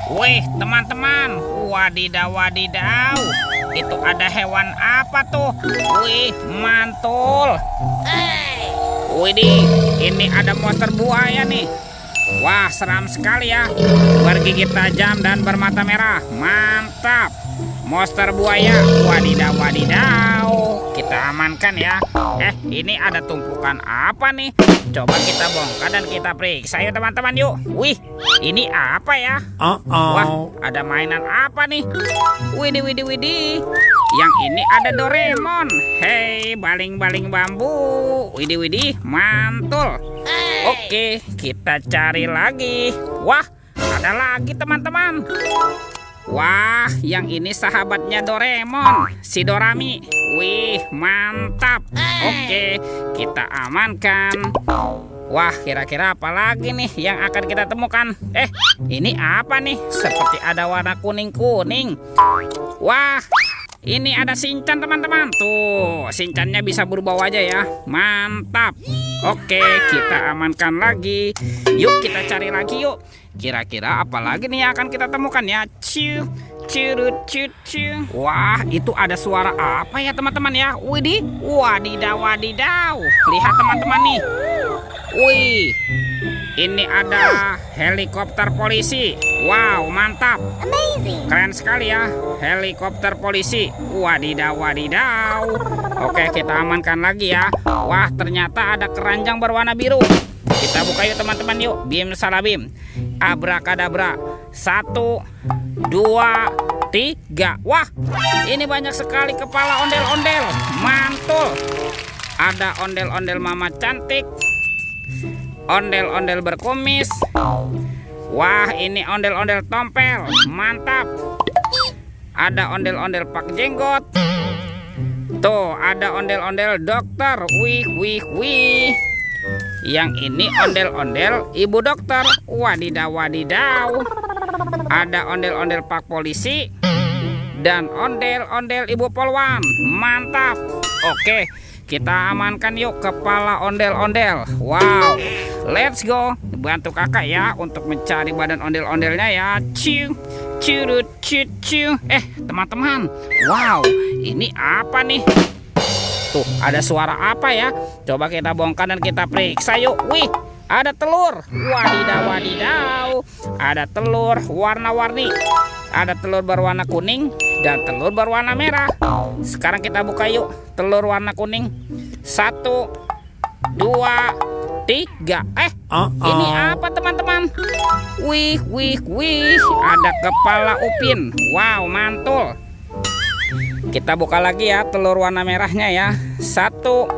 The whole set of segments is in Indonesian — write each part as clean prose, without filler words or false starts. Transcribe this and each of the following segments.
Wih, teman-teman, wadidaw wadidaw. Itu ada hewan apa tuh? Wih, mantul. Widih, ini ada monster buaya nih. Wah, seram sekali ya. Bergigit tajam dan bermata merah. Mantap. Monster buaya, wadidaw wadidaw. Kita amankan ya. Ini ada tumpukan apa nih? Coba kita bongkar dan kita periksa yuk teman-teman yuk. Wih, ini apa ya? Wah, ada mainan apa nih? Widih widih widih. Yang ini ada Doraemon. Hei, baling-baling bambu. Widih widih, mantul. Oke, kita cari lagi. Wah, ada lagi teman-teman. Wah, yang ini sahabatnya Doraemon, si Dorami. Wih, mantap. Oke, kita amankan. Wah, kira-kira apa lagi nih yang akan kita temukan? Ini apa nih? Seperti ada warna kuning-kuning. Wah, ini ada Shinchan teman-teman. Tuh, Shinchannya bisa berubah wajah ya. Mantap. Oke, kita amankan lagi. Yuk kita cari lagi yuk. Kira-kira apa lagi nih yang akan kita temukan ya? Wah, itu ada suara apa ya teman-teman ya? Widih, wadidaw wadidaw. Lihat teman-teman nih. Wih, ini ada helikopter polisi. Wow, mantap. Amazing. Keren sekali ya, helikopter polisi. Wadidaw wadidaw. Oke, kita amankan lagi ya. Wah, ternyata ada keranjang berwarna biru. Kita buka yuk teman-teman yuk. Bim salabim. Abrakadabra. 1, 2, 3. Wah, ini banyak sekali kepala ondel-ondel. Mantul. Ada ondel-ondel mama cantik, ondel-ondel berkumis. Wah, ini ondel-ondel tompel. Mantap. Ada ondel-ondel pak jenggot. Tuh, ada ondel-ondel dokter. Wih, wih, wih. Yang ini ondel-ondel ibu dokter. Wadidaw wadidaw. Ada ondel-ondel pak polisi dan ondel-ondel ibu polwan. Mantap. Oke, kita amankan yuk kepala ondel-ondel. Wow, let's go. Bantu kakak ya untuk mencari badan ondel-ondelnya ya. Teman-teman, wow, ini apa nih? Tuh, ada suara apa ya? Coba kita bongkar dan kita periksa yuk. Wih, ada telur. Wadidaw wadidaw. Ada telur warna-warni. Ada telur berwarna kuning dan telur berwarna merah. Sekarang kita buka yuk telur warna kuning. 1, 2, 3. Ini apa teman-teman? Wih, wih, wih. Ada kepala upin. Wow, mantul. Kita buka lagi ya telur warna merahnya ya. 1,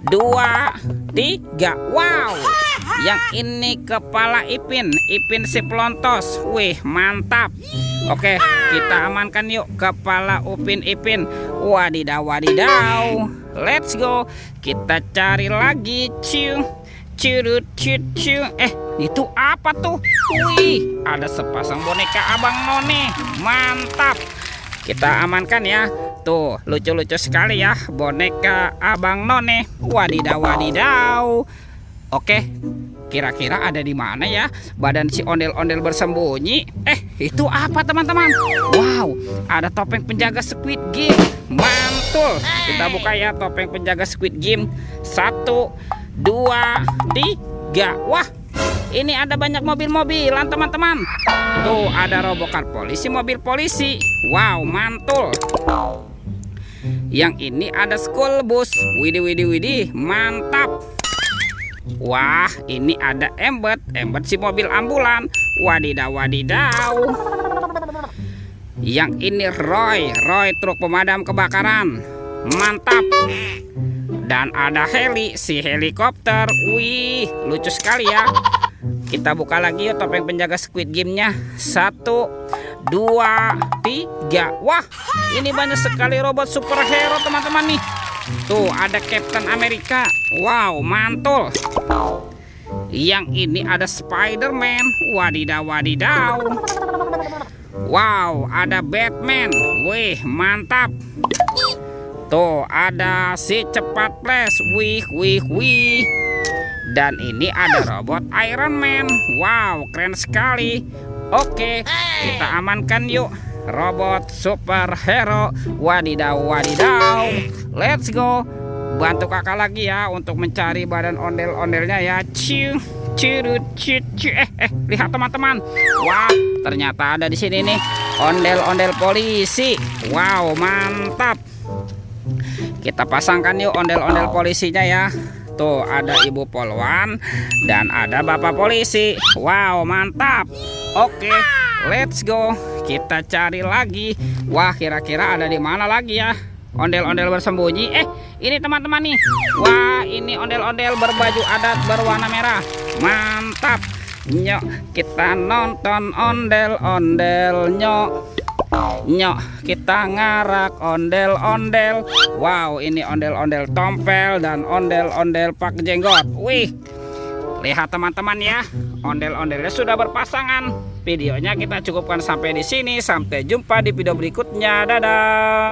2, 3. Wow, yang ini kepala Ipin. Ipin si pelontos. Wih, mantap. Oke, kita amankan yuk kepala Upin Ipin. Wadidaw wadidaw. Let's go. Kita cari lagi. Itu apa tuh? Wih, ada sepasang boneka Abang None. Mantap. Kita amankan ya. Tuh, lucu-lucu sekali ya boneka Abang None. Wadidaw wadidaw. Oke, kira-kira ada di mana ya badan si ondel-ondel bersembunyi? Itu apa teman-teman? Wow, ada topeng penjaga Squid Game. Mantul. Kita buka ya topeng penjaga Squid Game. 1, 2, 3. Wah, ini ada banyak mobil-mobilan teman-teman. Tuh, ada robocar polisi, mobil polisi. Wow, mantul. Yang ini ada school bus. Widih widih widih, mantap. Wah, ini ada Embet si mobil ambulan. Wadidaw wadidaw. Yang ini Roy truk pemadam kebakaran. Mantap. Dan ada Heli, si helikopter. Wih, lucu sekali ya. Kita buka lagi yuk topeng penjaga Squid Game-nya. 1, 2, 3. Wah, ini banyak sekali robot superhero teman-teman nih. Tuh, ada Captain America. Wow, mantul. Yang ini ada Spider-Man. Wadidaw wadidaw. Wow, ada Batman. Wih, mantap. Tuh, ada si cepat flash. Wih, wih, wih. Dan ini ada robot Iron Man. Wow, keren sekali. Oke, kita amankan yuk robot superhero. Wadidaw, wadidaw. Let's go. Bantu kakak lagi ya untuk mencari badan ondel-ondelnya ya. Lihat teman-teman. Wah, ternyata ada di sini nih ondel-ondel polisi. Wow, mantap. Kita pasangkan yuk ondel-ondel polisinya ya. Tuh ada Ibu Polwan dan ada Bapak Polisi. Wow, mantap. Oke, let's go. Kita cari lagi. Wah, kira-kira ada di mana lagi ya ondel-ondel bersembunyi? Ini teman-teman nih. Wah, ini ondel-ondel berbaju adat berwarna merah. Mantap. Nyok, kita nonton ondel-ondel. Nyok, kita ngarak ondel-ondel. Wow, ini ondel-ondel tompel dan ondel-ondel pak jenggot. Wih, lihat teman-teman ya, ondel-ondelnya sudah berpasangan. Videonya kita cukupkan sampai di sini. Sampai jumpa di video berikutnya. Dadah.